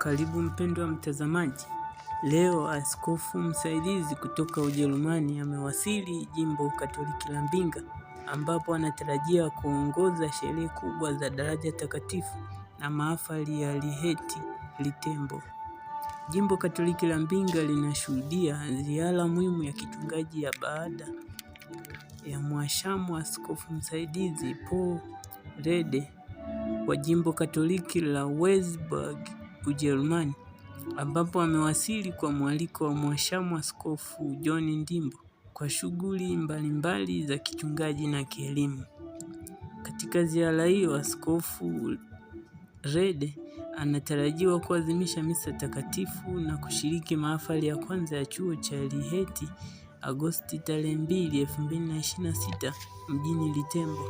Karibu mpendwa mtazamaji. Leo askofu msaidizi kutoka Ujerumani amewasili jimbo Katoliki la Mbinga, ambapo anatarajia kuongoza sherehe kubwa za daraja takatifu na mahafali ya Liheti Litembo. Jimbo Katoliki la Mbinga linashuhudia ziara muhimu ya kichungaji ya baada ya mwashamu askofu msaidizi Paul Rede wa jimbo Katoliki la Wolfsburg, Ujerumani, ambapo amewasili kwa mwaliko wa mwashamu askofu John Ndimbo kwa shughuli mbalimbali za kichungaji na kielimu. Katika ziara hiyo, askofu Rede anatarajiwa kuadhimisha misa takatifu na kushiriki mahafali ya kwanza ya chuo cha Liheti Agosti tarehe 2, 2026 mjini Litembo.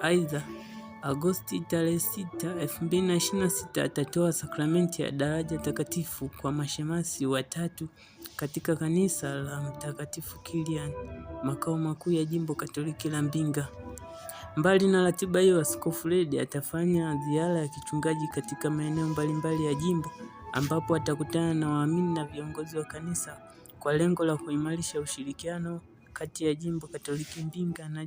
Aidha, Agosti tarehe 6, 2026 atatoa sakramenti ya daraja takatifu kwa mashemasi watatu katika kanisa la Mtakatifu Kilian, makao makuu ya jimbo Katoliki la Mbinga. Mbali na ratiba hiyo, askofu Rede atafanya ziara ya kichungaji katika maeneo mbalimbali ya jimbo, ambapo atakutana na waamini na viongozi wa kanisa kwa lengo la kuimarisha ushirikiano kati ya jimbo Katoliki Mbinga na